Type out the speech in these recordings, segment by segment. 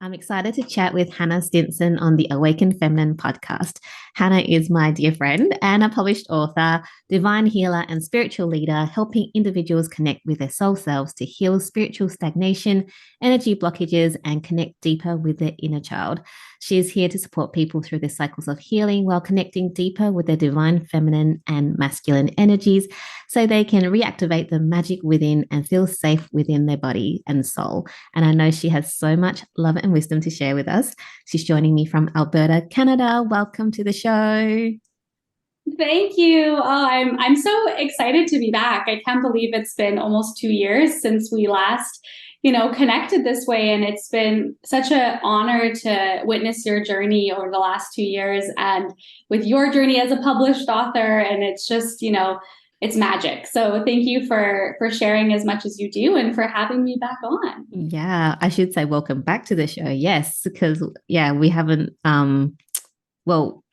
I'm excited to chat with Hannah Stinson on the Awakened Feminine podcast. Hannah is my dear friend and a published author, divine healer, and spiritual leader, helping individuals connect with their soul selves to heal spiritual stagnation, energy blockages, and connect deeper with their inner child. She is here to support people through the cycles of healing while connecting deeper with their divine feminine and masculine energies so they can reactivate the magic within and feel safe within their body and soul. And I know she has so much love and wisdom to share with us. She's joining me from Alberta, Canada. Welcome to the show. Thank you. I'm so excited to be back. I can't believe it's been almost 2 years since we last, connected this way. And it's been such an honor to witness your journey over the last 2 years and with your journey as a published author. And it's just, it's magic. So thank you for sharing as much as you do and for having me back on. Yeah, I should say welcome back to the show. Yes, because we haven't well,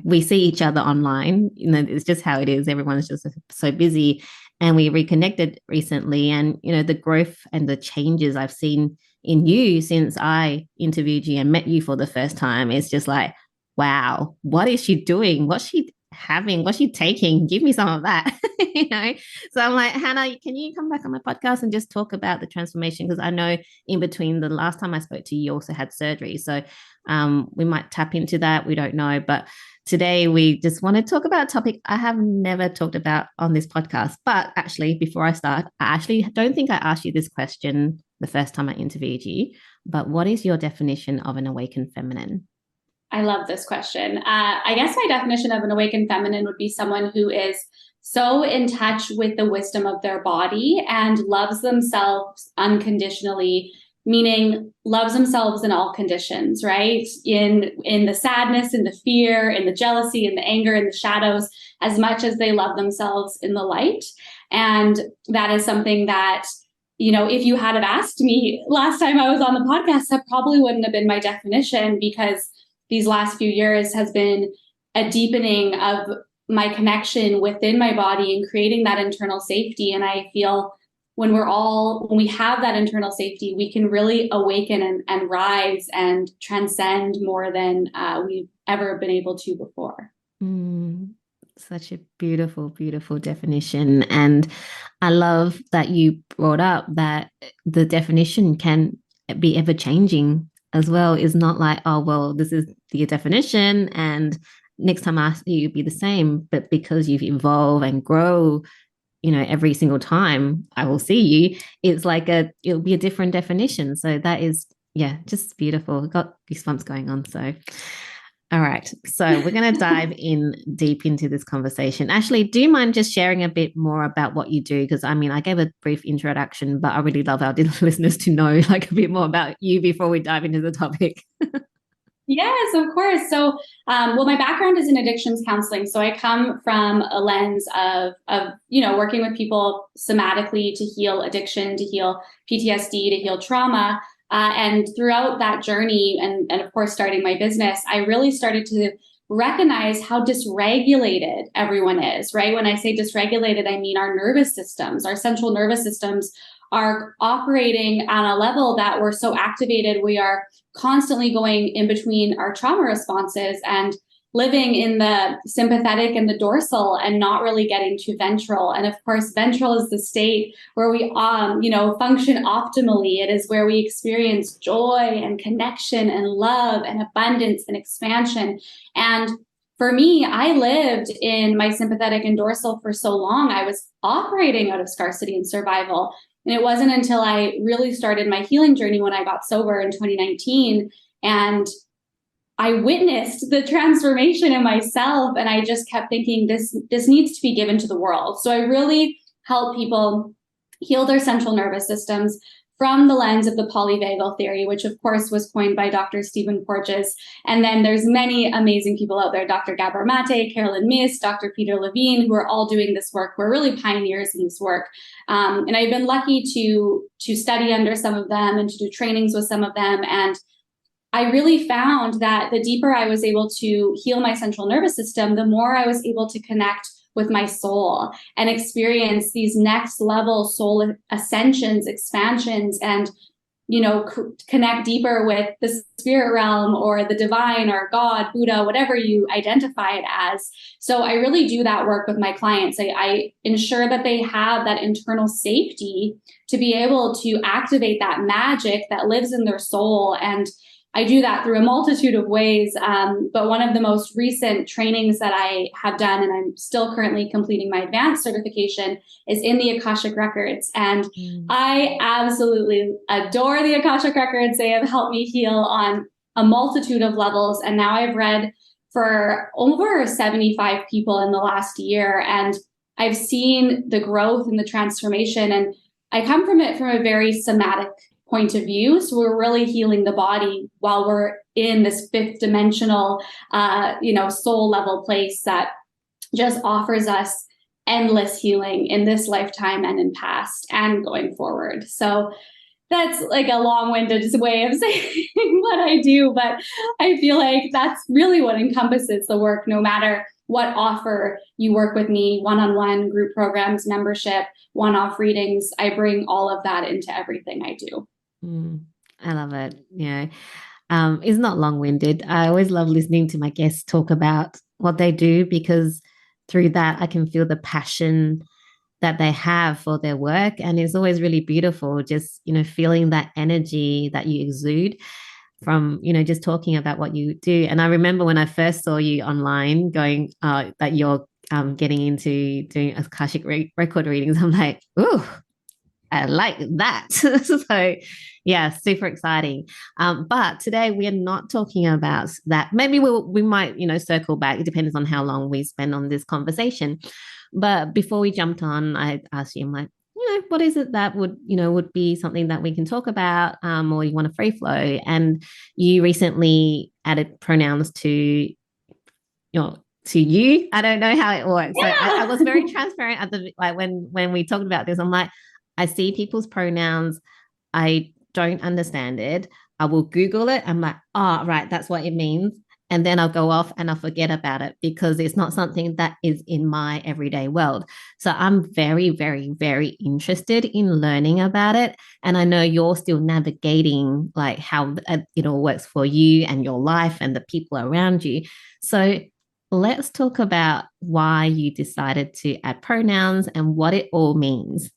we see each other online. It's just how it is. Everyone's just so busy. And we reconnected recently. And, the growth and the changes I've seen in you since I interviewed you and met you for the first time, it's just like, wow, what is she doing? What's she having? What's she taking? Give me some of that. you know? So I'm like, Hannah, can you come back on my podcast and just talk about the transformation? Because I know in between the last time I spoke to you, you also had surgery. So we might tap into that. We don't know. But today we just want to talk about a topic I have never talked about on this podcast. But actually, before I start, I actually don't think I asked you this question the first time I interviewed you. But what is your definition of an awakened feminine? I love this question. I guess my definition of an awakened feminine would be someone who is so in touch with the wisdom of their body and loves themselves unconditionally, meaning loves themselves in all conditions, right? In the sadness, in the fear, in the jealousy, in the anger, in the shadows, as much as they love themselves in the light. And that is something that, if you had have asked me last time I was on the podcast, that probably wouldn't have been my definition, because these last few years has been a deepening of my connection within my body and creating that internal safety. And I feel when we have that internal safety, we can really awaken and rise and transcend more than we've ever been able to before. Such a beautiful, beautiful definition. And I love that you brought up that the definition can be ever changing as well. Is not like, oh, well, this is the definition and next time I ask you, you'll be the same. But because you've evolved and grow, every single time I will see you, it's like it'll be a different definition. So that is, just beautiful. Got goosebumps going on. So all right. So we're going to dive in deep into this conversation. Ashley, do you mind just sharing a bit more about what you do? Because I gave a brief introduction, but I really love our listeners to know like a bit more about you before we dive into the topic. Yes, of course. So, my background is in addictions counseling. So I come from a lens of working with people somatically to heal addiction, to heal PTSD, to heal trauma. And throughout that journey, and of course, starting my business, I really started to recognize how dysregulated everyone is, right? When I say dysregulated, I mean our nervous systems, our central nervous systems are operating on a level that we're so activated. We are constantly going in between our trauma responses and living in the sympathetic and the dorsal and not really getting to ventral. And of course, ventral is the state where we, function optimally. It is where we experience joy and connection and love and abundance and expansion. And for me, I lived in my sympathetic and dorsal for so long. I was operating out of scarcity and survival. And it wasn't until I really started my healing journey when I got sober in 2019 and I witnessed the transformation in myself, and I just kept thinking this needs to be given to the world. So I really help people heal their central nervous systems from the lens of the polyvagal theory, which of course was coined by Dr. Stephen Porges. And then there's many amazing people out there, Dr. Gabor Mate, Carolyn Myss, Dr. Peter Levine, who are all doing this work. We're really pioneers in this work. And I've been lucky to study under some of them and to do trainings with some of them. And I really found that the deeper I was able to heal my central nervous system, the more I was able to connect with my soul and experience these next level soul ascensions, expansions, and connect deeper with the spirit realm or the divine or God, Buddha, whatever you identify it as. So I really do that work with my clients. I ensure that they have that internal safety to be able to activate that magic that lives in their soul. And I do that through a multitude of ways. But one of the most recent trainings that I have done, and I'm still currently completing my advanced certification, is in the Akashic Records. And I absolutely adore the Akashic Records. They have helped me heal on a multitude of levels. And now I've read for over 75 people in the last year. And I've seen the growth and the transformation. And I come from it from a very somatic point of view. So we're really healing the body while we're in this fifth dimensional, soul level place that just offers us endless healing in this lifetime and in past and going forward. So that's like a long-winded way of saying what I do, but I feel like that's really what encompasses the work, no matter what offer you work with me, one-on-one, group programs, membership, one-off readings. I bring all of that into everything I do. I love it. Yeah. It's not long-winded. I always love listening to my guests talk about what they do, because through that I can feel the passion that they have for their work. And it's always really beautiful just, feeling that energy that you exude from, just talking about what you do. And I remember when I first saw you online going, that you're getting into doing Akashic record readings, I'm like, ooh, I like that. So yeah, super exciting. But today we are not talking about that. Maybe we might, circle back. It depends on how long we spend on this conversation. But before we jumped on, I asked you, I'm like, what is it that would be something that we can talk about, or you want to free flow? And you recently added pronouns to you. I don't know how it works. Yeah. So I was very transparent at the when we talked about this. I'm like, I see people's pronouns. I don't understand it. I will Google it. I'm like, oh, right, that's what it means. And then I'll go off and I'll forget about it because it's not something that is in my everyday world. So I'm very, very, very interested in learning about it. And I know you're still navigating like how it all works for you and your life and the people around you. So let's talk about why you decided to add pronouns and what it all means.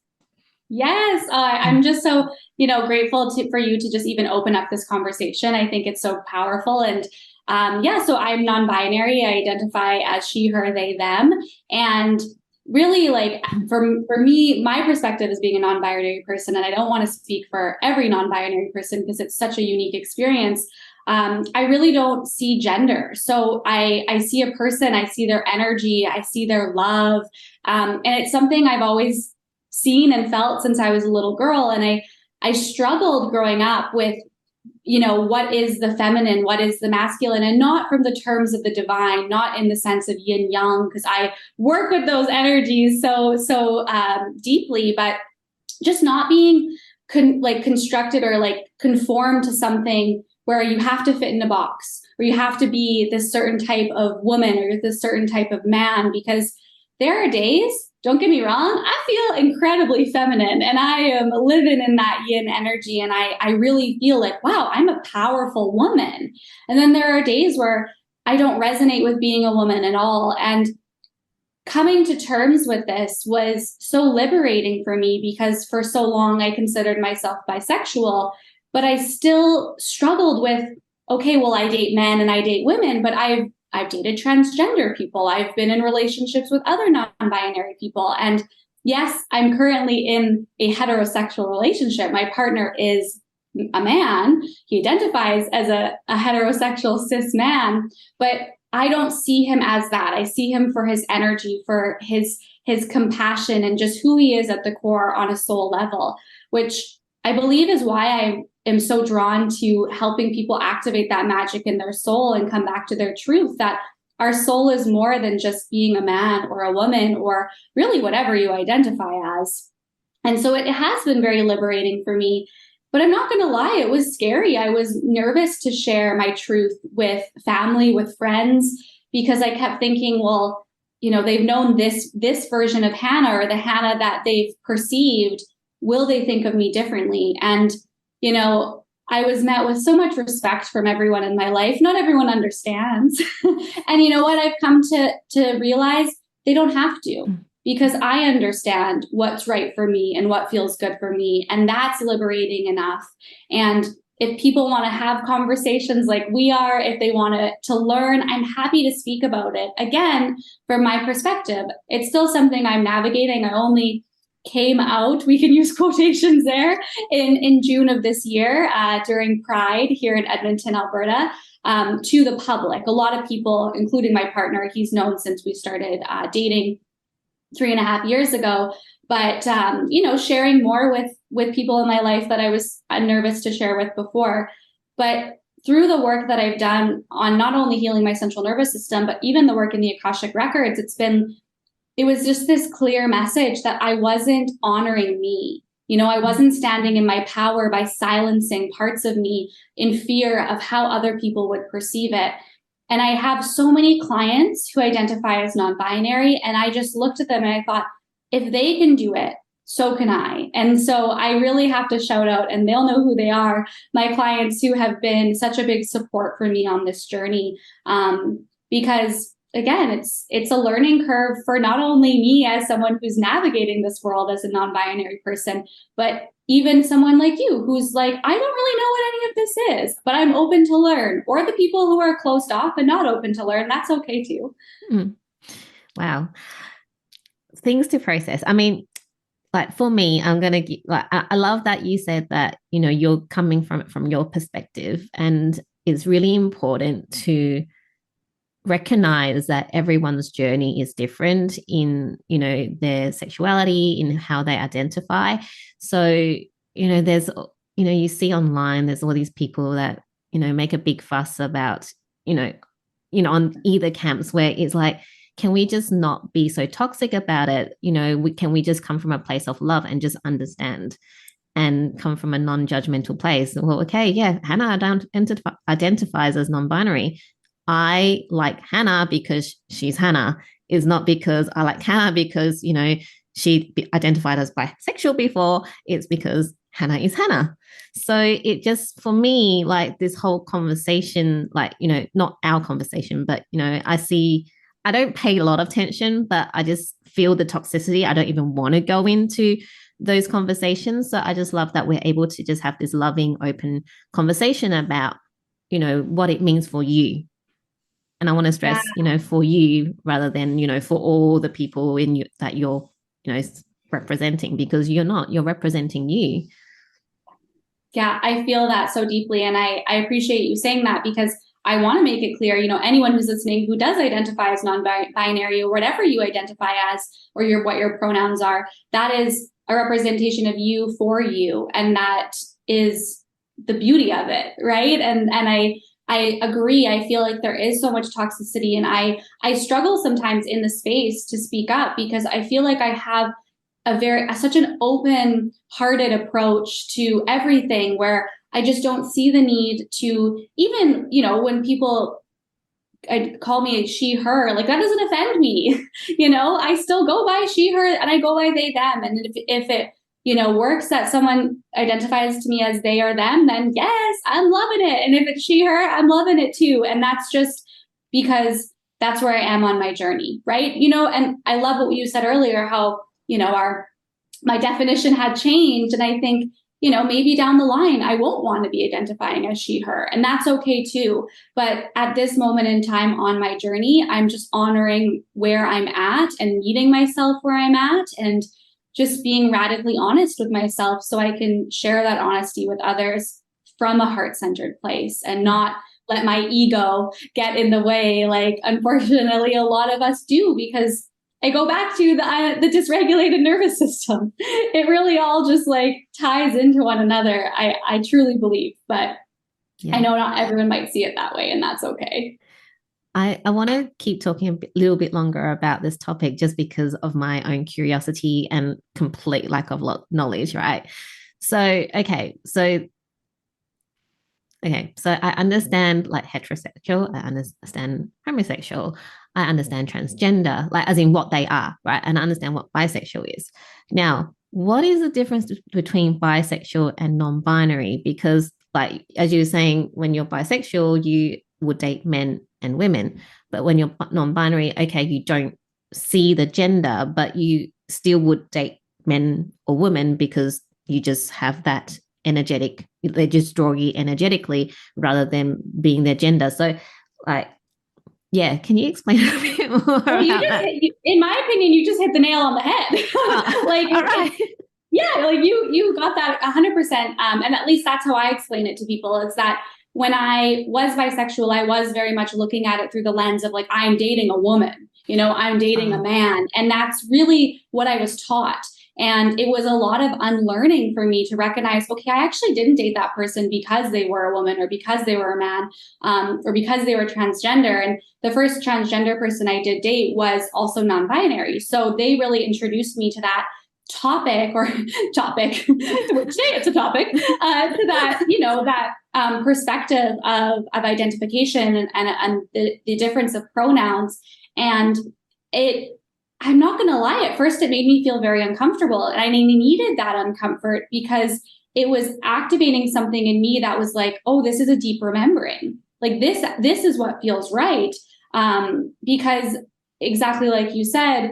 Yes, I'm just so, grateful for you to just even open up this conversation. I think it's so powerful. And so I'm non-binary. I identify as she, her, they, them. And really, like, for me, my perspective is being a non-binary person, and I don't want to speak for every non-binary person because it's such a unique experience. I really don't see gender. So I see a person, I see their energy, I see their love. And it's something I've always seen and felt since I was a little girl. And I struggled growing up with, what is the feminine, what is the masculine, and not from the terms of the divine, not in the sense of yin yang, because I work with those energies so deeply, but just not being constructed or like conformed to something where you have to fit in a box, or you have to be this certain type of woman or this certain type of man, because there are days, don't get me wrong, I feel incredibly feminine and I am living in that yin energy. And I really feel like, wow, I'm a powerful woman. And then there are days where I don't resonate with being a woman at all. And coming to terms with this was so liberating for me, because for so long I considered myself bisexual, but I still struggled with, okay, well, I date men and I date women, but I've dated transgender people. I've been in relationships with other non-binary people. And yes, I'm currently in a heterosexual relationship. My partner is a man. He identifies as a heterosexual cis man, but I don't see him as that. I see him for his energy, for his compassion, and just who he is at the core on a soul level, which I believe is why I am so drawn to helping people activate that magic in their soul and come back to their truth, that our soul is more than just being a man or a woman or really whatever you identify as. And so it has been very liberating for me, but I'm not going to lie, it was scary. I was nervous to share my truth with family, with friends, because I kept thinking, well, they've known this version of Hannah, or the Hannah that they've perceived. Will they think of me differently? And I was met with so much respect from everyone in my life. Not everyone understands. And you know what? I've come to realize they don't have to, because I understand what's right for me and what feels good for me. And that's liberating enough. And if people want to have conversations like we are, if they want to learn, I'm happy to speak about it. Again, from my perspective, it's still something I'm navigating. I only came out, we can use quotations there, in June of this year during Pride here in Edmonton, Alberta, to the public. A lot of people, including my partner, he's known since we started dating 3.5 years ago. But sharing more with people in my life that I was nervous to share with before. But through the work that I've done on not only healing my central nervous system, but even the work in the Akashic records, it was just this clear message that I wasn't honoring me. I wasn't standing in my power by silencing parts of me in fear of how other people would perceive it. And I have so many clients who identify as non-binary, and I just looked at them and I thought, if they can do it, so can I. And so I really have to shout out, and they'll know who they are, my clients who have been such a big support for me on this journey. Because again, it's a learning curve for not only me as someone who's navigating this world as a non-binary person, but even someone like you who's like, I don't really know what any of this is, but I'm open to learn. Or the people who are closed off and not open to learn, that's okay too. Wow. Things to process. I mean, like for me, I'm going to like, I love that you said that, you're coming from your perspective, and it's really important to recognize that everyone's journey is different in, their sexuality, in how they identify. So, there's, you see online, there's all these people that, make a big fuss about, on either camps, where it's like, can we just not be so toxic about it? Can we just come from a place of love and just understand and come from a non-judgmental place? Well, okay, yeah, Hannah identifies as non-binary. I like Hannah because she's Hannah. Is not because I like Hannah because, she identified as bisexual before. It's because Hannah is Hannah. So it just, for me, like this whole conversation, like, not our conversation, but, I don't pay a lot of attention, but I just feel the toxicity. I don't even want to go into those conversations. So I just love that we're able to just have this loving, open conversation about, what it means for you. And I want to stress, for you rather than, for all the people in you that you're, representing, because you're representing you. Yeah, I feel that so deeply. And I appreciate you saying that, because I want to make it clear, anyone who's listening who does identify as non-binary, or whatever you identify as, or what your pronouns are, that is a representation of you for you. And that is the beauty of it, right? And I agree. I feel like there is so much toxicity, and I struggle sometimes in the space to speak up, because I feel like I have such an open-hearted approach to everything, where I just don't see the need to even, when people call me she, her, like that doesn't offend me. I still go by she, her, and I go by they, them. And if it, works that someone identifies to me as they or them, then yes, I'm loving it. And if it's she, her, I'm loving it too. And that's just because that's where I am on my journey, right? And I love what you said earlier, how, my definition had changed. And I think, maybe down the line, I won't want to be identifying as she, her, and that's okay too. But at this moment in time on my journey, I'm just honoring where I'm at and meeting myself where I'm at, and just being radically honest with myself, so I can share that honesty with others from a heart-centered place, and not let my ego get in the way, like unfortunately a lot of us do, because I go back to the dysregulated nervous system. It really all just like ties into one another. I truly believe, but yeah. I know not everyone might see it that way, and that's okay. I want to keep talking a little bit longer about this topic, just because of my own curiosity and complete lack of knowledge, right? So I understand like heterosexual, I understand homosexual, I understand transgender, like as in what they are, right? And I understand what bisexual is. Now, what is the difference between bisexual and non-binary? Because like as you were saying, when you're bisexual, you would date men and women, but when you're non-binary, okay, you don't see the gender, but you still would date men or women because you just have that energetic, they just draw you energetically rather than being their gender. So like, yeah, can you explain a bit more well, about that? in my opinion, you just hit the nail on the head. Like, all right. yeah, like you got that 100%. And at least that's how I explain it to people, is that when I was bisexual, I was very much looking at it through the lens of like, I'm dating a woman, I'm dating a man. And that's really what I was taught. And it was a lot of unlearning for me to recognize, okay, I actually didn't date that person because they were a woman or because they were a man, or because they were transgender. And the first transgender person I did date was also non-binary. So they really introduced me to that topic which say it's a topic, to that, that perspective of identification and the difference of pronouns. And I'm not going to lie, at first it made me feel very uncomfortable. And I needed that uncomfort because it was activating something in me that was like, oh, this is a deep remembering. Like this is what feels right. Because exactly like you said,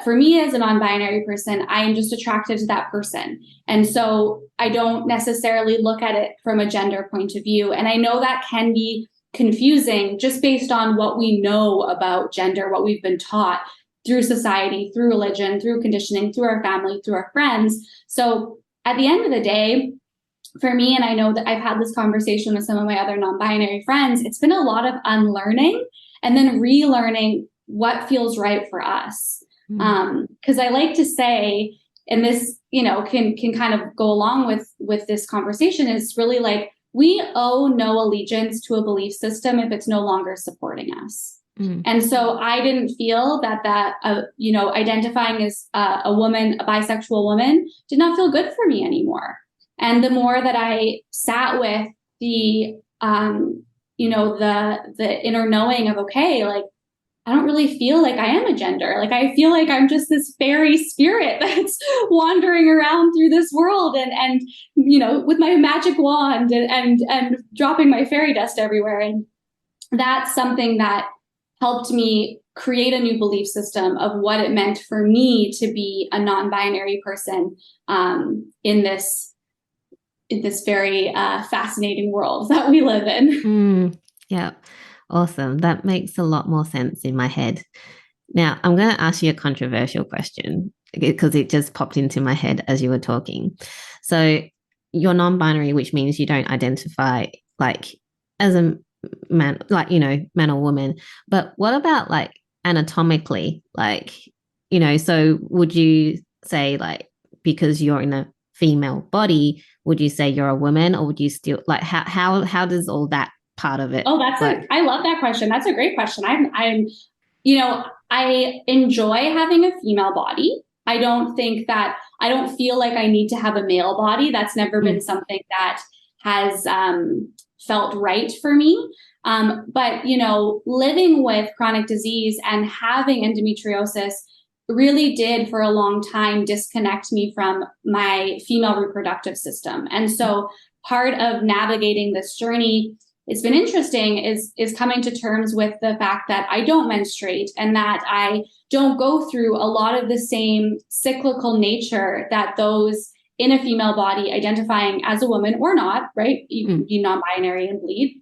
for me as a non-binary person, I am just attracted to that person. And so I don't necessarily look at it from a gender point of view. And I know that can be confusing just based on what we know about gender, what we've been taught through society, through religion, through conditioning, through our family, through our friends. So at the end of the day, for me, and I know that I've had this conversation with some of my other non-binary friends, it's been a lot of unlearning and then relearning what feels right for us. Because I like to say, and this, can kind of go along with this conversation, is really like, we owe no allegiance to a belief system if it's no longer supporting us. And so I didn't feel that identifying as a woman, a bisexual woman, did not feel good for me anymore. And the more that I sat with the inner knowing of, okay, like, I don't really feel like I am a gender. Like, I feel like I'm just this fairy spirit that's wandering around through this world and with my magic wand and dropping my fairy dust everywhere. And that's something that helped me create a new belief system of what it meant for me to be a non-binary person in this very fascinating world that we live in. Yeah, awesome. That makes a lot more sense in my head. Now, I'm going to ask you a controversial question because it just popped into my head as you were talking. So you're non-binary, which means you don't identify like as a man, like, man or woman. But what about like anatomically? Like, so would you say like, because you're in a female body, would you say you're a woman, or would you still like, how does all that part of it work? I love that question. That's a great question. I enjoy having a female body. I don't feel like I need to have a male body. That's never been something that has felt right for me. But living with chronic disease and having endometriosis really did for a long time disconnect me from my female reproductive system. And so part of navigating this journey, it's been interesting, is coming to terms with the fact that I don't menstruate and that I don't go through a lot of the same cyclical nature that those in a female body identifying as a woman or not, right? You be non-binary and bleed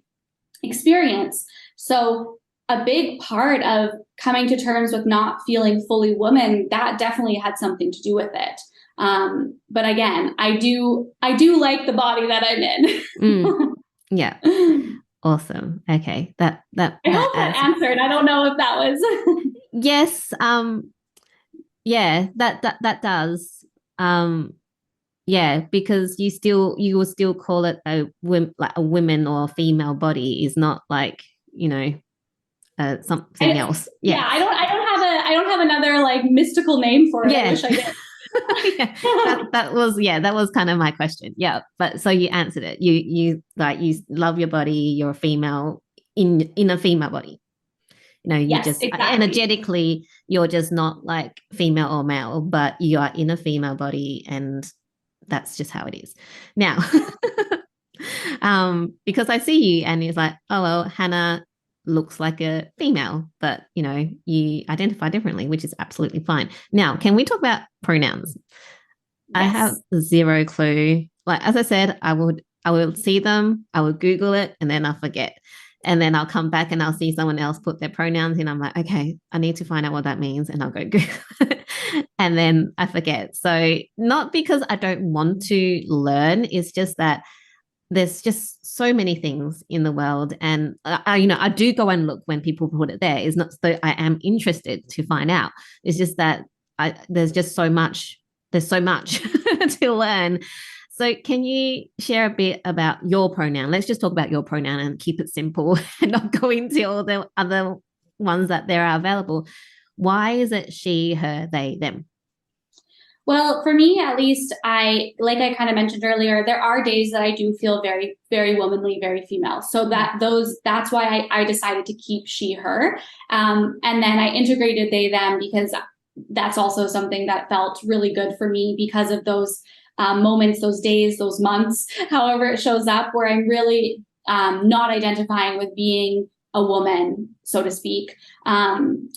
experience. So a big part of coming to terms with not feeling fully woman, that definitely had something to do with it. But again, I do like the body that I'm in. Yeah. Awesome. Okay. I hope that answered. I don't know if that was. Yes. Yeah, that does. Yeah, because you will still call it a women or female body, is not like, something else. Yeah. I don't have another like mystical name for it. Yeah. I wish I did. that was kind of my question. Yeah, but so you answered it. You love your body, you're a female in a female body. You Yes, just exactly. energetically, you're just not like female or male, but you are in a female body, and that's just how it is. Now, because I see you and it's like, oh, well, Hannah looks like a female, but you identify differently, which is absolutely fine. Now, can we talk about pronouns? I have Yes. zero clue. Like, as I said, I will see them, I will Google it, and then I'll forget. And then I'll come back and I'll see someone else put their pronouns in. I'm like, okay, I need to find out what that means. And I'll go Google it. And then I forget. So not because I don't want to learn, it's just that there's just so many things in the world. And I do go and look when people put it there. It's not so I am interested to find out. It's just that there's just so much. There's so much to learn. So can you share a bit about your pronoun? Let's just talk about your pronoun and keep it simple and not go into all the other ones that there are available. Why is it she, her, they, them? Well, for me, at least, like I kind of mentioned earlier, there are days that I do feel very, very womanly, very female. So that's why I decided to keep she, her. And then I integrated they, them, because that's also something that felt really good for me because of those moments, those days, those months, however it shows up, where I'm really not identifying with being a woman, so to speak. And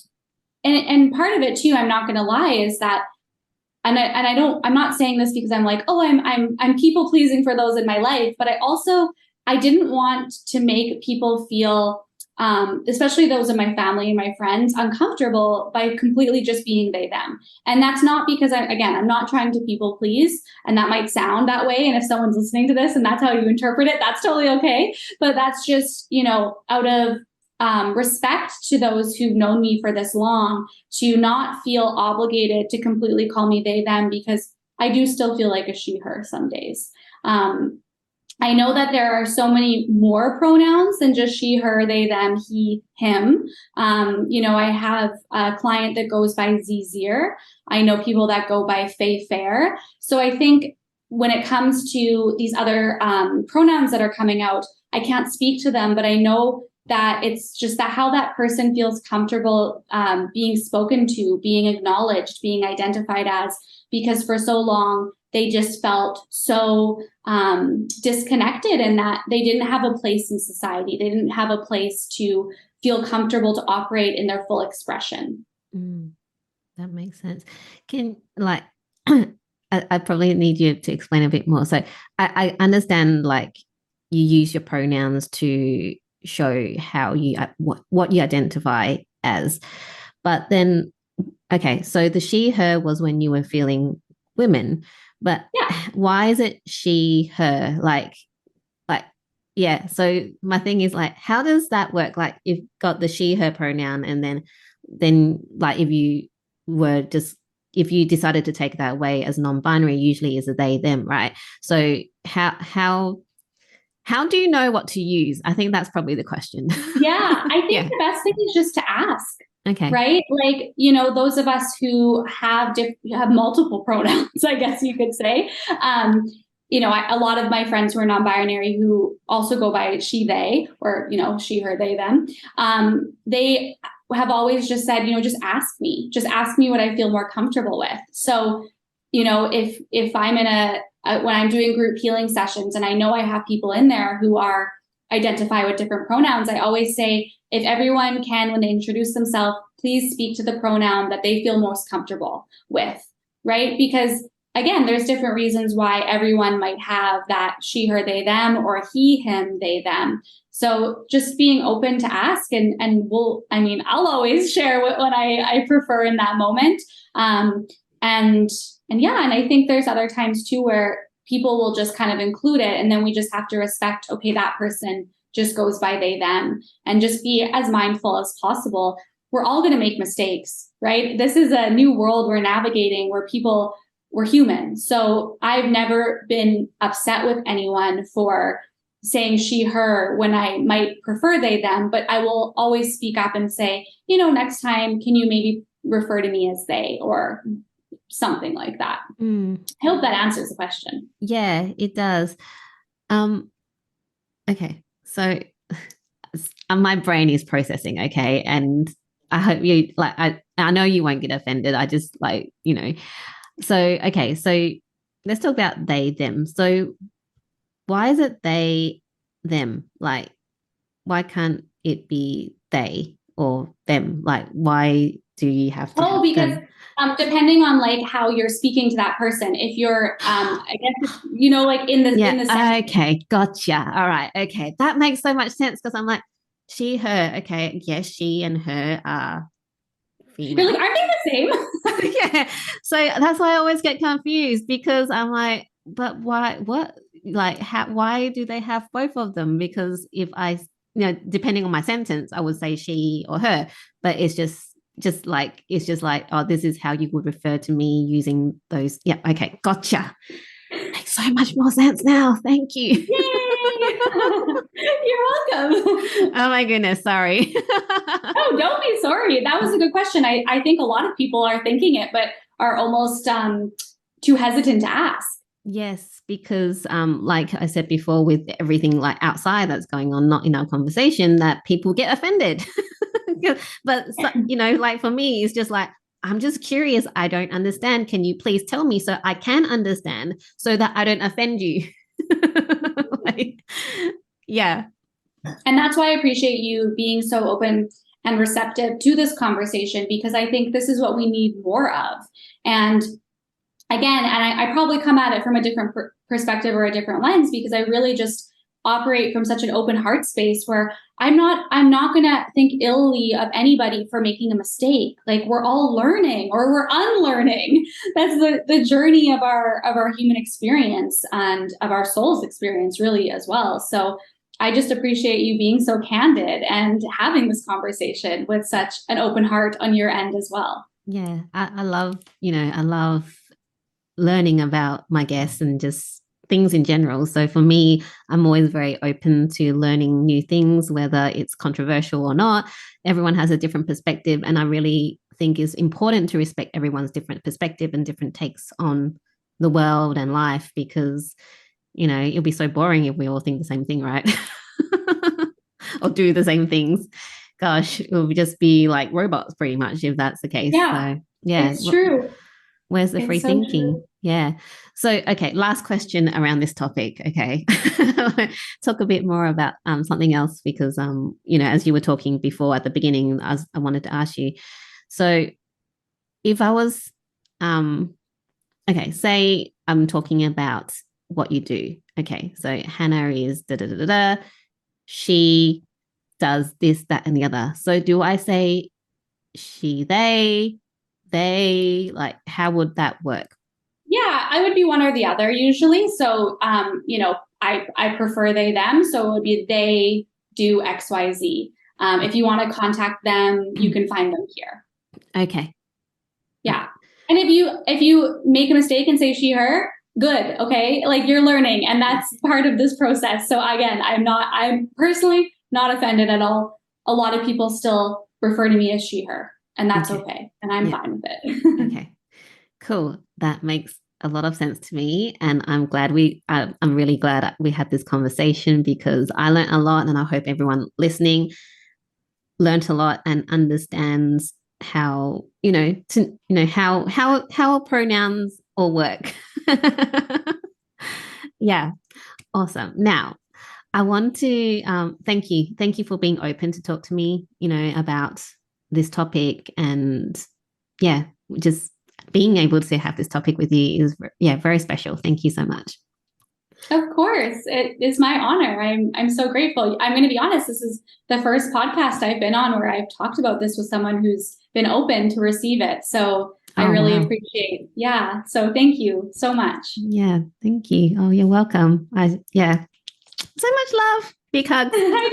part of it too, I'm not going to lie, is that I'm not saying this because I'm like, oh, I'm people pleasing for those in my life, but I didn't want to make people feel, especially those in my family and my friends, uncomfortable by completely just being they, them. And that's not because I'm not trying to people please, and that might sound that way. And if someone's listening to this and that's how you interpret it, that's totally okay. But that's just, out of respect to those who've known me for this long, to not feel obligated to completely call me they, them, because I do still feel like a she, her some days. I know that there are so many more pronouns than just she, her, they, them, he, him. I have a client that goes by 𝐬𝐧𝐬𝐨. I know people that go by Faye, Fair. So I think when it comes to these other pronouns that are coming out, I can't speak to them, but I know that it's just that how that person feels comfortable being spoken to, being acknowledged, being identified as, because for so long they just felt so disconnected, in that they didn't have a place in society. They didn't have a place to feel comfortable to operate in their full expression. That makes sense. I probably need you to explain a bit more. So I understand, like, you use your pronouns to show how you what you identify as, but then okay, so the she, her was when you were feeling women, but Yeah. why is it she, her? Like yeah, so my thing is, like, how does that work? Like, you've got the she, her pronoun, and then like, if you decided to take that away as non-binary, usually is a they, them, right? So how do you know what to use? I think that's probably the question. Yeah, I think Yeah. the best thing is just to ask. Okay. Right? Like, those of us who have multiple pronouns, I guess you could say. A lot of my friends who are non-binary, who also go by she, they, or, she, her, they, them, they have always just said, just ask me what I feel more comfortable with. So, if I'm when I'm doing group healing sessions, and I know I have people in there who identify with different pronouns, I always say, if everyone can, when they introduce themselves, please speak to the pronoun that they feel most comfortable with, right? Because again, there's different reasons why everyone might have that she, her, they, them, or he, him, they, them. So just being open to ask, and I'll always share what I prefer in that moment. And I think there's other times too where people will just kind of include it, and then we just have to respect, okay, that person just goes by they, them, and just be as mindful as possible. We're all going to make mistakes, right? This is a new world we're navigating, where we're human. So I've never been upset with anyone for saying she, her when I might prefer they, them, but I will always speak up and say, next time, can you maybe refer to me as they, or something like that. I hope that answers the question. Yeah, it does. Okay, so my brain is processing, okay, and I hope you like. I know you won't get offended. I just like So okay, so let's talk about they them. So why is it they them? Like why can't it be they or them? Like why do you have to have because them? depending on like how you're speaking to that person, if you're I guess like in Yeah. the sentence, Okay. Gotcha. All right. Okay. That makes so much sense because I'm like, she, her. Okay. Yes, she and her are you're like, female. aren't they the same? Yeah. So that's why I always get confused because I'm like, but why, what, like, how, why do they have both of them? Because if I, depending on my sentence, I would say she or her, but it's just like, oh, this is how you would refer to me using those. Yeah. Okay. Gotcha. Makes so much more sense now. Thank you. Yay! You're welcome. Oh my goodness. Sorry. Oh, don't be sorry. That was a good question. I think a lot of people are thinking it, but are almost too hesitant to ask. Yes, because like I said before, with everything like outside that's going on, not in our conversation, that people get offended. But like for me, it's just like I'm just curious. I don't understand. Can you please tell me so I can understand so that I don't offend you? Like, yeah. And that's why I appreciate you being so open and receptive to this conversation, because I think this is what we need more of. And again, and I probably come at it from a different perspective or a different lens, because I really just operate from such an open heart space where I'm not going to think illy of anybody for making a mistake. Like we're all learning or we're unlearning. That's the journey of our human experience and of our soul's experience really as well. So I just appreciate you being so candid and having this conversation with such an open heart on your end as well. Yeah. I love, I love learning about my guests and just things in general. So for me, I'm always very open to learning new things, whether it's controversial or not. Everyone has a different perspective, and I really think it's important to respect everyone's different perspective and different takes on the world and life, because it'll be so boring if we all think the same thing, right? Or do the same things. Gosh, it will just be like robots pretty much if that's the case. Yeah, So yeah, it's true. where's the free It's so thinking? true. Yeah. So, okay, last question around this topic. Okay. Talk a bit more about something else because, as you were talking before at the beginning, I wanted to ask you. So, if I was, okay, say I'm talking about what you do. Okay. So, Hannah is da da da da da. She does this, that, and the other. So, do I say she, they, like, how would that work? Yeah, I would be one or the other usually. So, I prefer they, them. So it would be they do XYZ. If you want to contact them, you can find them here. Okay. Yeah. And if you make a mistake and say she, her, good. Okay. Like you're learning and that's part of this process. So again, I'm personally not offended at all. A lot of people still refer to me as she, her, and that's okay. And I'm fine with it. Okay. Cool. That makes a lot of sense to me. And I'm really glad we had this conversation because I learned a lot and I hope everyone listening learned a lot and understands how, how pronouns all work. Yeah. Awesome. Now, I want to thank you. Thank you for being open to talk to me, about this topic. And yeah, just being able to have this topic with you is, very special. Thank you so much. Of course, it is my honor. I'm so grateful. I'm going to be honest. This is the first podcast I've been on where I've talked about this with someone who's been open to receive it. So I Oh, really wow. appreciate. Yeah. So thank you so much. Yeah, thank you. Oh, you're welcome. So much love. Big hugs. I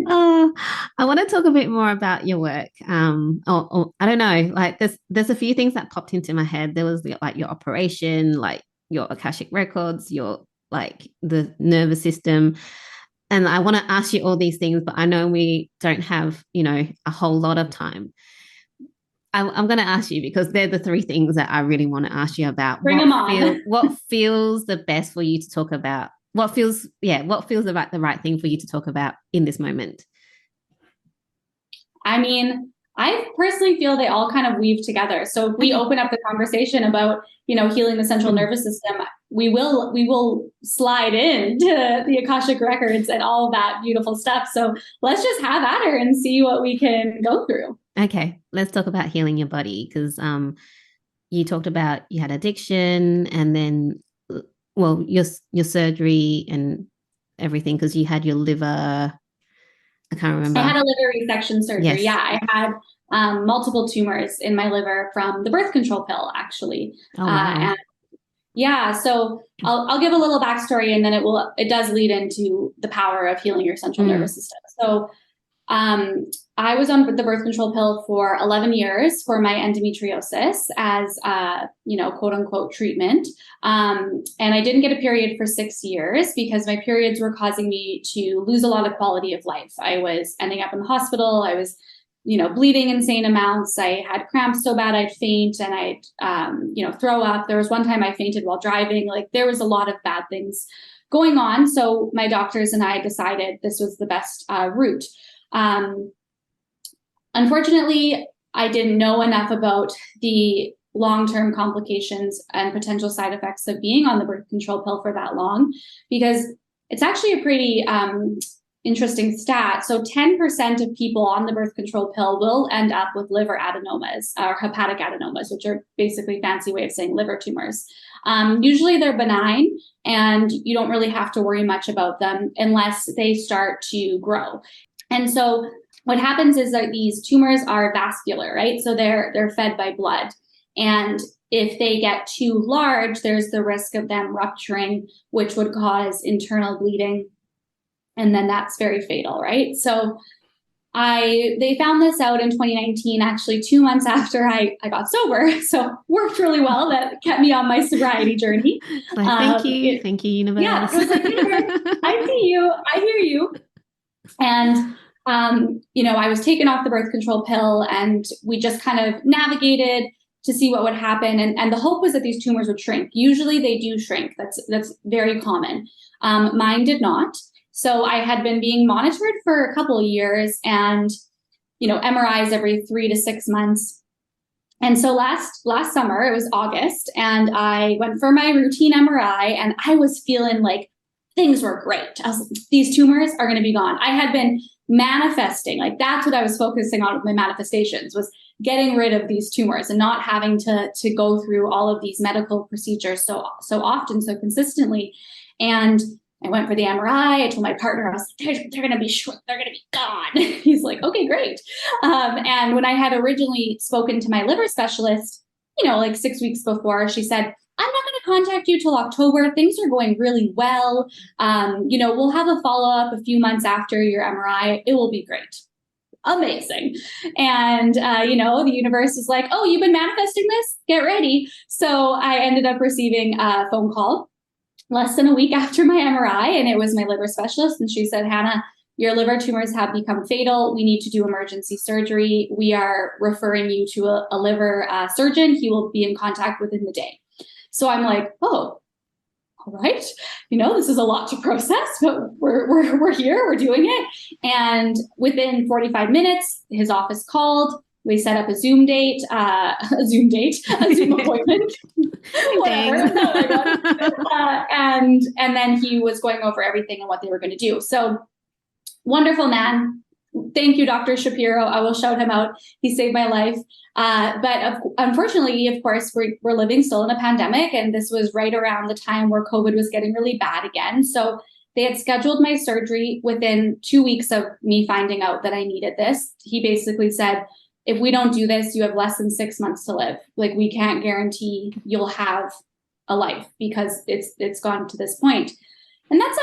know. I want to talk a bit more about your work. Or I don't know, like there's a few things that popped into my head. There was like your operation, like your Akashic records, your like the nervous system. And I want to ask you all these things, but I know we don't have, a whole lot of time. I'm going to ask you because they're the three things that I really want to ask you about. Bring them on. What feels the best for you to talk about what feels about the right thing for you to talk about in this moment? I mean, I personally feel they all kind of weave together. So if we open up the conversation about, healing the central nervous system, we will slide into the Akashic records and all of that beautiful stuff. So let's just have at her and see what we can go through. Okay, let's talk about healing your body, because you talked about you had addiction, and then, well, your surgery and everything, because you had your liver. I can't remember. I had a liver resection surgery. Yes. Yeah, I had multiple tumors in my liver from the birth control pill, actually. Oh, wow. And yeah, so I'll give a little backstory, and then it does lead into the power of healing your central nervous system. So I was on the birth control pill for 11 years for my endometriosis as, quote unquote treatment. And I didn't get a period for 6 years because my periods were causing me to lose a lot of quality of life. I was ending up in the hospital. I was, bleeding insane amounts. I had cramps so bad I'd faint, and I'd, throw up. There was one time I fainted while driving. Like, there was a lot of bad things going on. So my doctors and I decided this was the best route. Unfortunately, I didn't know enough about the long-term complications and potential side effects of being on the birth control pill for that long, because it's actually a pretty interesting stat. So 10% of people on the birth control pill will end up with liver adenomas or hepatic adenomas, which are basically a fancy way of saying liver tumors. Usually they're benign, and you don't really have to worry much about them unless they start to grow. And so what happens is that these tumors are vascular, right? So they're fed by blood. And if they get too large, there's the risk of them rupturing, which would cause internal bleeding. And then that's very fatal, right? So they found this out in 2019, actually 2 months after I got sober. So worked really well. That kept me on my sobriety journey. Thank you, universe. Yeah, it was like, universe, I see you, I hear you. And I was taken off the birth control pill, and we just kind of navigated to see what would happen. And the hope was that these tumors would shrink. Usually they do shrink. That's very common. Mine did not. So I had been being monitored for a couple of years, and, MRIs every 3 to 6 months. And so last summer, it was August, and I went for my routine MRI, and I was feeling like things were great. I was like, these tumors are going to be gone. I had been manifesting, like that's what I was focusing on with my manifestations, was getting rid of these tumors and not having to go through all of these medical procedures so often, so consistently. And I went for the MRI. I told my partner, I was like, they're going to be short. They're going to be gone. He's like, okay, great. And when I had originally spoken to my liver specialist, like 6 weeks before, she said, I'm not going to contact you till October. Things are going really well. We'll have a follow-up a few months after your MRI. It will be great. Amazing. And, the universe is like, oh, you've been manifesting this? Get ready. So I ended up receiving a phone call less than a week after my MRI, and it was my liver specialist. And she said, Hannah, your liver tumors have become fatal. We need to do emergency surgery. We are referring you to a liver surgeon. He will be in contact within the day. So I'm like, oh, all right. This is a lot to process, but we're here, we're doing it. And within 45 minutes, his office called. We set up a Zoom date, a Zoom appointment, whatever. And then he was going over everything and what they were going to do. So wonderful man. Thank you, Dr. Shapiro. I will shout him out. He saved my life. But unfortunately, of course, we're living still in a pandemic, and this was right around the time where COVID was getting really bad again. So they had scheduled my surgery within 2 weeks of me finding out that I needed this. He basically said, if we don't do this, you have less than 6 months to live. Like, we can't guarantee you'll have a life because it's gone to this point. And that's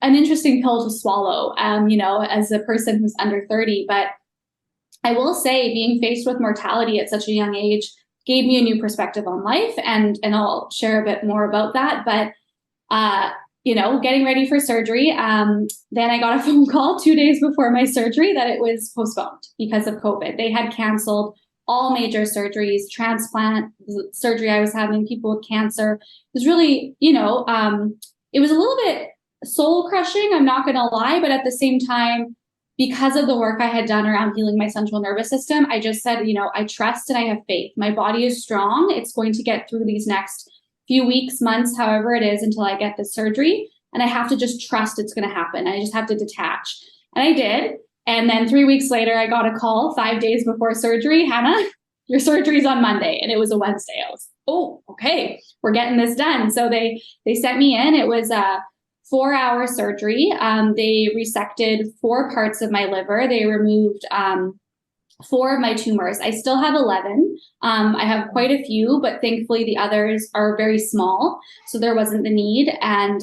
an interesting pill to swallow, as a person who's under 30. But I will say, being faced with mortality at such a young age gave me a new perspective on life. And I'll share a bit more about that. But, getting ready for surgery. Then I got a phone call 2 days before my surgery that it was postponed because of COVID. They had canceled all major surgeries, transplant surgery I was having, people with cancer. It was really, it was a little bit soul crushing, I'm not going to lie, but at the same time, because of the work I had done around healing my central nervous system, I just said, I trust and I have faith. My body is strong. It's going to get through these next few weeks, months, however it is, until I get the surgery. And I have to just trust it's going to happen. I just have to detach. And I did. And then 3 weeks later, I got a call 5 days before surgery. Hannah, your surgery's on Monday. And it was a Wednesday. I was, oh, okay, we're getting this done. So they sent me in. It was a 4-hour surgery. They resected 4 parts of my liver. They removed 4 of my tumors. I still have 11. I have quite a few, but thankfully the others are very small, so there wasn't the need. And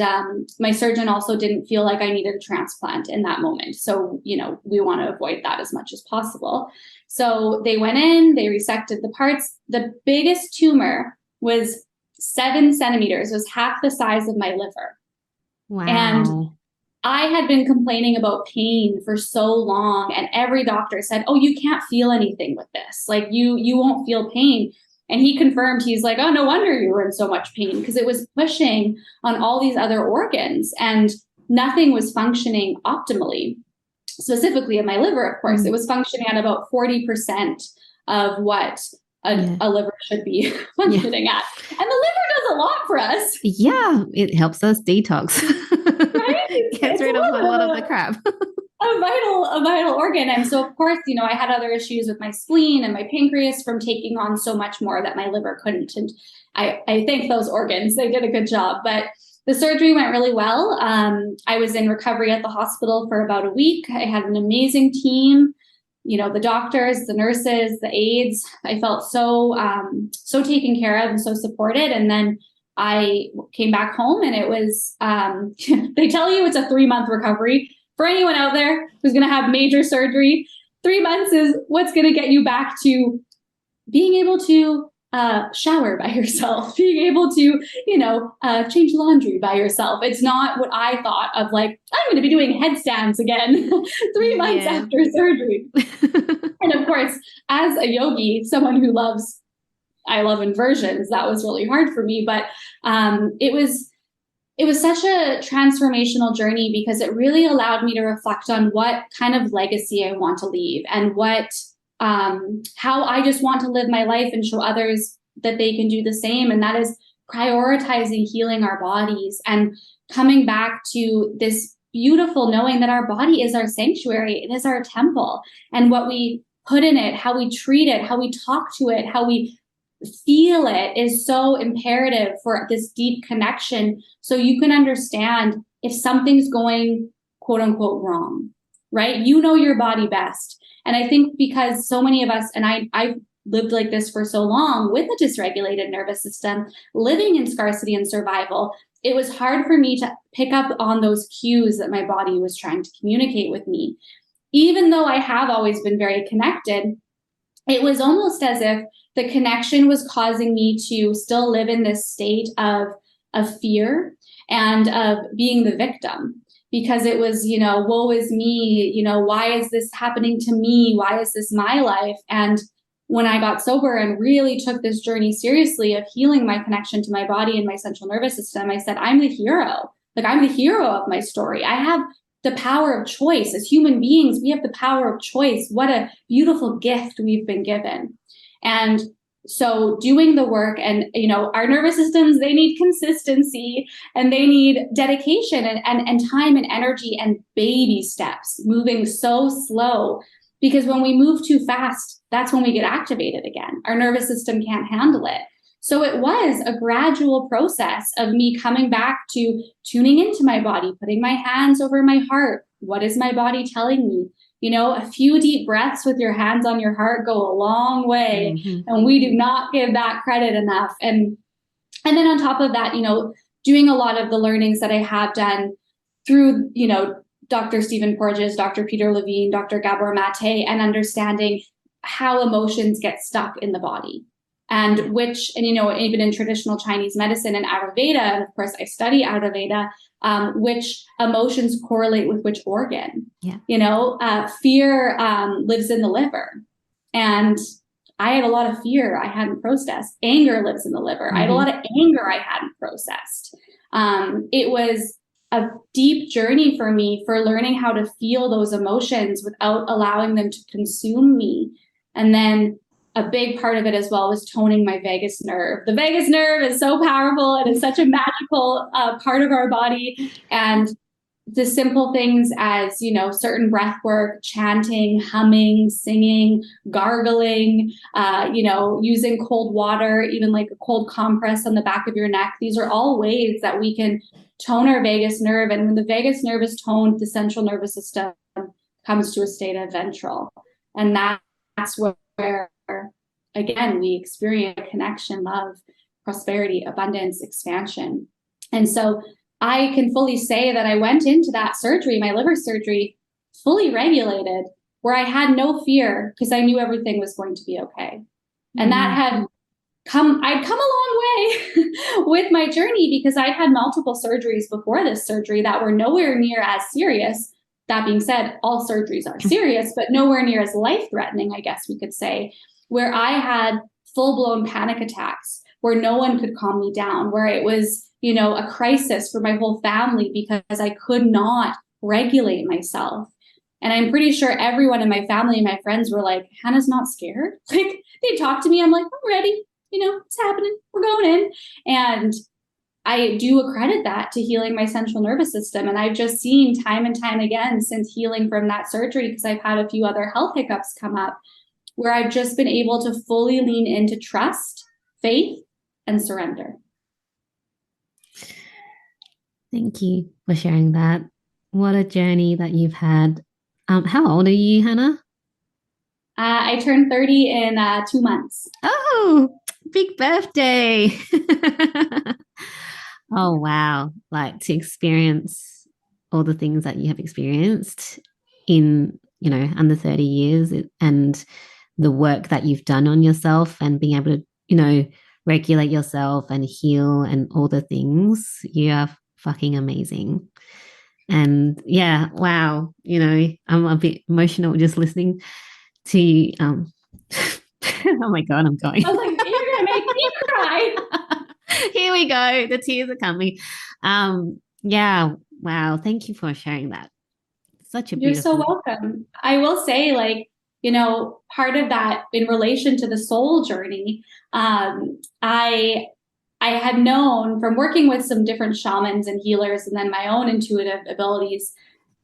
my surgeon also didn't feel like I needed a transplant in that moment. So, we want to avoid that as much as possible. So they went in, they resected the parts. The biggest tumor was 7 centimeters, it was half the size of my liver. Wow. And I had been complaining about pain for so long, and every doctor said, oh, you can't feel anything with this. Like you won't feel pain. And he confirmed, he's like, oh, no wonder you were in so much pain, because it was pushing on all these other organs and nothing was functioning optimally. Specifically in my liver, of course, it was functioning at about 40% of what a liver should be functioning at. And the liver does a lot for us. Yeah, it helps us detox. Right? Gets rid of a lot of the crap. A vital organ. And so, of course, I had other issues with my spleen and my pancreas from taking on so much more that my liver couldn't. And I thank those organs. They did a good job. But the surgery went really well. I was in recovery at the hospital for about a week. I had an amazing team. The doctors, the nurses, the aides. I felt so taken care of and so supported. And then I came back home, and it was, they tell you it's a 3-month recovery. For anyone out there who's going to have major surgery, 3 months is what's going to get you back to being able to shower by yourself, being able to, change laundry by yourself. It's not what I thought of, like, I'm going to be doing headstands again 3 months after surgery. And of course, as a yogi, someone who I love inversions, that was really hard for me. But it was such a transformational journey, because it really allowed me to reflect on what kind of legacy I want to leave, and how I just want to live my life and show others that they can do the same. And that is prioritizing healing our bodies and coming back to this beautiful knowing that our body is our sanctuary. It is our temple. And what we put in it, how we treat it, how we talk to it, how we feel it is so imperative for this deep connection. So you can understand if something's going, quote unquote, wrong, right? You know your body best. And I think because so many of us, and I've lived like this for so long with a dysregulated nervous system, living in scarcity and survival, it was hard for me to pick up on those cues that my body was trying to communicate with me. Even though I have always been very connected, it was almost as if the connection was causing me to still live in this state of fear and of being the victim. Because it was, woe is me, why is this happening to me? Why is this my life? And when I got sober and really took this journey seriously of healing my connection to my body and my central nervous system, I said, I'm the hero. Like, I'm the hero of my story. I have the power of choice. As human beings, we have the power of choice. What a beautiful gift we've been given. And so doing the work, and, our nervous systems, they need consistency, and they need dedication and time and energy and baby steps, moving so slow, because when we move too fast, that's when we get activated again. Our nervous system can't handle it. So it was a gradual process of me coming back to tuning into my body, putting my hands over my heart. What is my body telling me? A few deep breaths with your hands on your heart go a long way. Mm-hmm. And we do not give that credit enough. And then on top of that, doing a lot of the learnings that I have done through, Dr. Stephen Porges, Dr. Peter Levine, Dr. Gabor Mate, and understanding how emotions get stuck in the body. And even in traditional Chinese medicine and Ayurveda, and of course I study Ayurveda, which emotions correlate with which organ. Yeah. Fear lives in the liver. And I had a lot of fear I hadn't processed. Anger lives in the liver. Mm-hmm. I had a lot of anger I hadn't processed. It was a deep journey for me for learning how to feel those emotions without allowing them to consume me. And then a big part of it as well was toning my vagus nerve. The vagus nerve is so powerful and it's such a magical part of our body. And the simple things as, certain breath work, chanting, humming, singing, gargling, using cold water, even like a cold compress on the back of your neck. These are all ways that we can tone our vagus nerve. And when the vagus nerve is toned, the central nervous system comes to a state of ventral. And that's where, again, we experience connection, love, prosperity, abundance, expansion. And so I can fully say that I went into that surgery, my liver surgery, fully regulated, where I had no fear because I knew everything was going to be okay. And that had I'd come a long way with my journey because I'd had multiple surgeries before this surgery that were nowhere near as serious. That being said, all surgeries are serious, but nowhere near as life-threatening, I guess we could say, where I had full-blown panic attacks, where no one could calm me down, where it was, a crisis for my whole family because I could not regulate myself. And I'm pretty sure everyone in my family and my friends were like, Hannah's not scared. Like, they talk to me. I'm like, I'm ready. It's happening. We're going in. And I do accredit that to healing my central nervous system. And I've just seen time and time again since healing from that surgery, because I've had a few other health hiccups come up, where I've just been able to fully lean into trust, faith, and surrender. Thank you for sharing that. What a journey that you've had. How old are you, Hannah? I turned 30 in 2 months. Oh, big birthday. Oh, wow. Like, to experience all the things that you have experienced in, under 30 years, and the work that you've done on yourself and being able to, regulate yourself and heal and all the things, you are fucking amazing. And yeah, wow, I'm a bit emotional just listening to you. Oh my God, I'm going. I was like, you're gonna make me cry. Here we go. The tears are coming. Yeah, wow. Thank you for sharing that. Such a beautiful. You're so welcome. I will say, part of that in relation to the soul journey, I had known from working with some different shamans and healers and then my own intuitive abilities,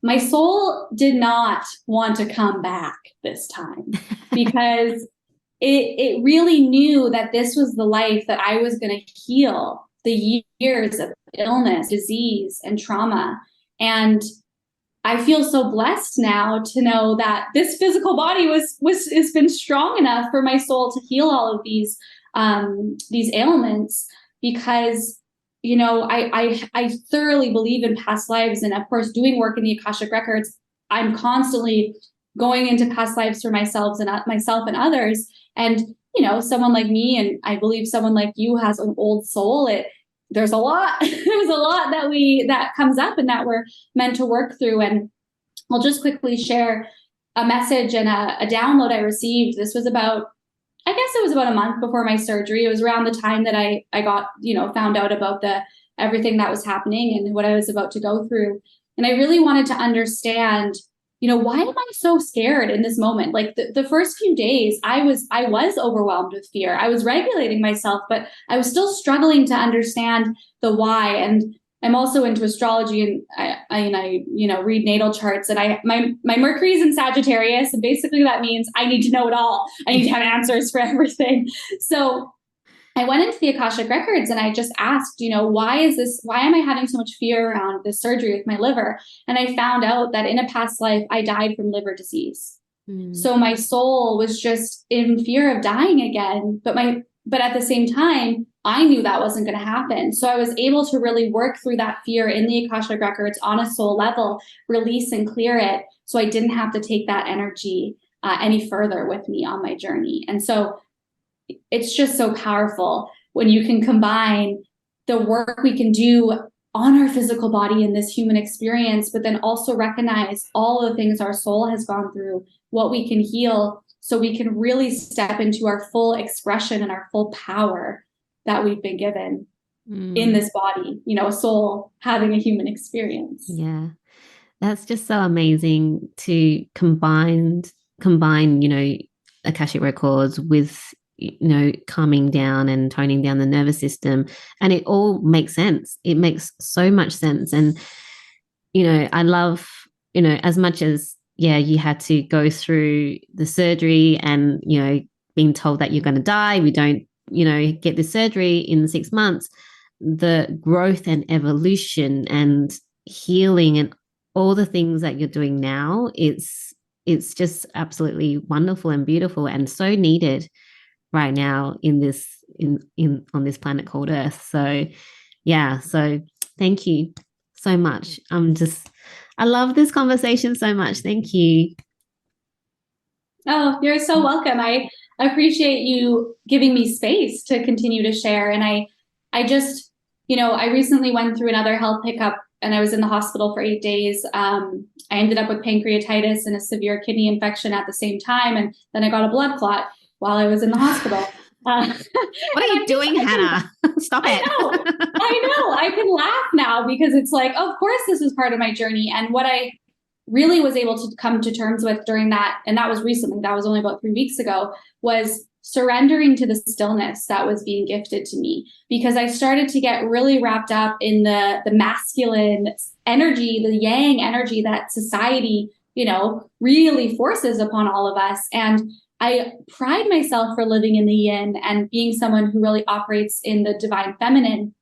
my soul did not want to come back this time because it really knew that this was the life that I was going to heal the years of illness, disease, and trauma. And I feel so blessed now to know that this physical body has been strong enough for my soul to heal all of these ailments, because I thoroughly believe in past lives, and of course, doing work in the Akashic Records, I'm constantly going into past lives for myself and others. And someone like me, and I believe someone like you, has an old soul. There's a lot that comes up and that we're meant to work through. And I'll just quickly share a message and a download I received. This was about a month before my surgery. It was around the time that I got, found out about everything that was happening and what I was about to go through. And I really wanted to understand, why am I so scared in this moment? Like the first few days, I was overwhelmed with fear. I was regulating myself, but I was still struggling to understand the why. And I'm also into astrology, and I read natal charts, and my Mercury's in Sagittarius, and basically that means I need to know it all. I need to have answers for everything. So I went into the Akashic Records and I just asked, why am I having so much fear around this surgery with my liver? And I found out that in a past life, I died from liver disease. So my soul was just in fear of dying again. But at the same time, I knew that wasn't going to happen. So I was able to really work through that fear in the Akashic Records on a soul level, release and clear it. So I didn't have to take that energy any further with me on my journey. And so it's just so powerful when you can combine the work we can do on our physical body in this human experience, but then also recognize all the things our soul has gone through, what we can heal, so we can really step into our full expression and our full power that we've been given. in this body, a soul having a human experience. Yeah. That's just so amazing to combine, Akashic records with, calming down and toning down the nervous system. And it all makes sense. It makes so much sense. And, I love, as much as, yeah, you had to go through the surgery and, being told that you're going to die, we don't, get the surgery in 6 months, the growth and evolution and healing and all the things that you're doing now, it's just absolutely wonderful and beautiful and so needed right now in this in on this planet called Earth. So yeah, so thank you so much. I love this conversation so much. Thank you. Oh, you're so welcome. I appreciate you giving me space to continue to share. And I just, I recently went through another health hiccup and I was in the hospital for 8 days. I ended up with pancreatitis and a severe kidney infection at the same time. And then I got a blood clot while I was in the hospital. What are you doing, Hannah? Stop it. I know. I can laugh now because it's like, of course, this is part of my journey. And what I really was able to come to terms with during that, and that was recently, that was only about 3 weeks ago, was surrendering to the stillness that was being gifted to me, because I started to get really wrapped up in the masculine energy, the yang energy that society, really forces upon all of us. And I pride myself for living in the yin and being someone who really operates in the divine feminine.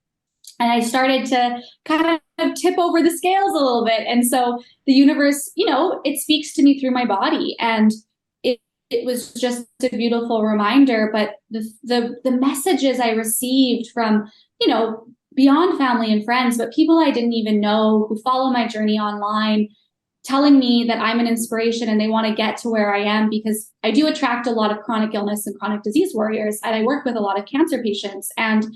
And I started to kind of tip over the scales a little bit. And so the universe, it speaks to me through my body. And it was just a beautiful reminder. But the messages I received from, beyond family and friends, but people I didn't even know who follow my journey online, telling me that I'm an inspiration and they want to get to where I am, because I do attract a lot of chronic illness and chronic disease warriors. And I work with a lot of cancer patients. And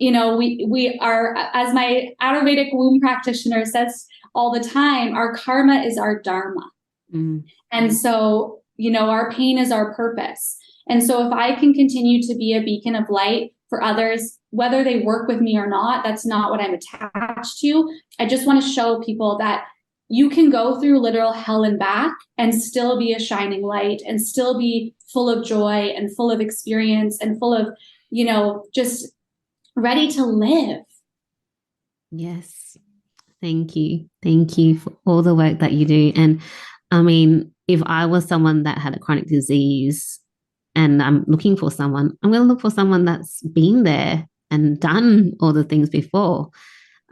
we are, as my Ayurvedic womb practitioner says all the time, our karma is our dharma. And so, our pain is our purpose. And so if I can continue to be a beacon of light for others, whether they work with me or not, that's not what I'm attached to. I just want to show people that you can go through literal hell and back and still be a shining light and still be full of joy and full of experience and full of, just ready to live. Yes. Thank you. Thank you for all the work that you do. And I mean, if I was someone that had a chronic disease and I'm looking for someone, I'm going to look for someone that's been there and done all the things before.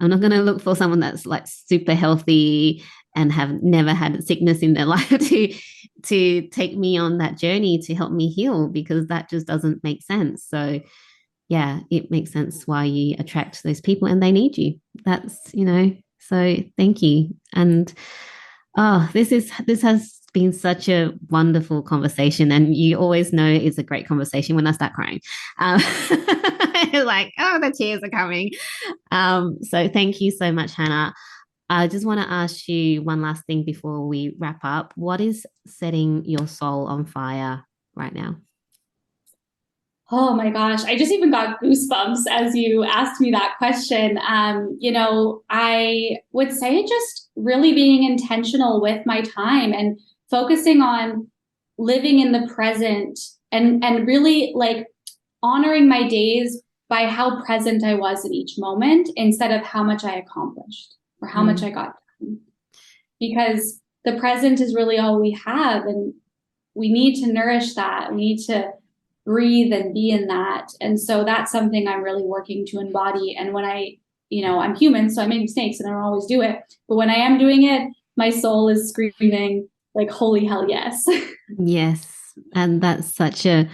I'm not going to look for someone that's like super healthy and have never had sickness in their life to take me on that journey to help me heal, because that just doesn't make sense. So yeah, it makes sense why you attract those people and they need you. That's, so thank you. And this has been such a wonderful conversation, and you always know it's a great conversation when I start crying. Like, the tears are coming. So thank you so much, Hannah. I just want to ask you one last thing before we wrap up. What is setting your soul on fire right now? Oh my gosh, I just even got goosebumps as you asked me that question. I would say just really being intentional with my time and focusing on living in the present and really like honoring my days by how present I was in each moment instead of how much I accomplished or how much I got done. Because the present is really all we have, and we need to nourish that. We need to breathe and be in that. And so that's something I'm really working to embody. And when I'm human, so I make mistakes and I don't always do it. But when I am doing it, my soul is screaming like, holy hell, yes. Yes. And that's such a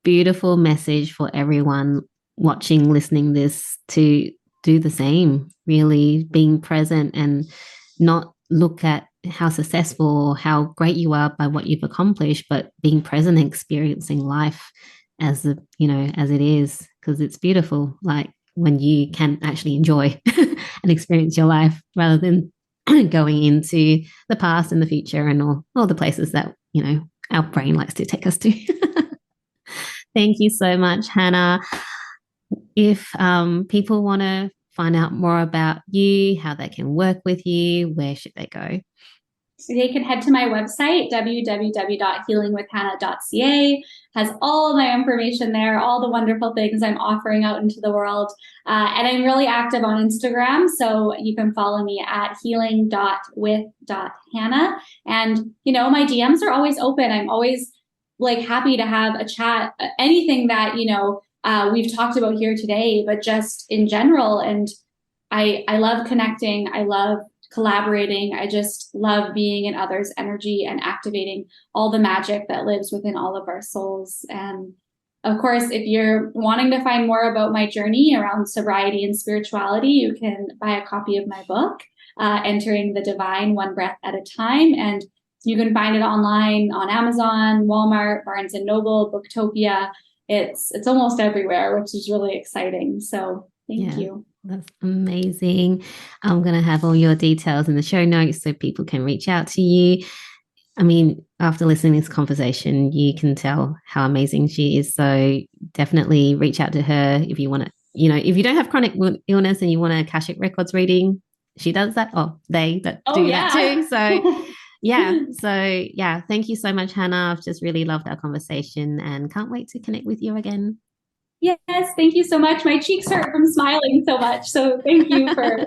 beautiful message for everyone watching, listening this, to do the same, really being present and not look at how successful or how great you are by what you've accomplished, but being present and experiencing life as as it is, because it's beautiful, like when you can actually enjoy and experience your life rather than going into the past and the future and all the places that our brain likes to take us to. Thank you so much, Hannah. if people want to find out more about you, how they can work with you, where should they go? So they can head to my website, www.healingwithhannah.ca. Has all of my information there, all the wonderful things I'm offering out into the world. And I'm really active on Instagram, so you can follow me at healing.with.hannah. And, my DMs are always open. I'm always happy to have a chat, anything that, we've talked about here today, but just in general. And I love connecting. I love collaborating. I just love being in others' energy and activating all the magic that lives within all of our souls. And of course, if you're wanting to find more about my journey around sobriety and spirituality, you can buy a copy of my book, Entering the Divine One Breath at a Time. And you can find it online on Amazon, Walmart, Barnes and Noble, Booktopia. It's almost everywhere, which is really exciting. So thank you. That's amazing. I'm going to have all your details in the show notes so people can reach out to you. I mean, after listening to this conversation, you can tell how amazing she is. So definitely reach out to her if you want to, if you don't have chronic illness and you want a Akashic Records reading, she does that. Oh, they that do that too. So yeah. Thank you so much, Hannah. I've just really loved our conversation and can't wait to connect with you again. Yes, thank you so much. My cheeks hurt from smiling so much. So thank you for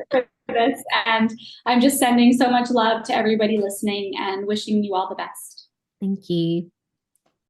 this. And I'm just sending so much love to everybody listening and wishing you all the best. Thank you.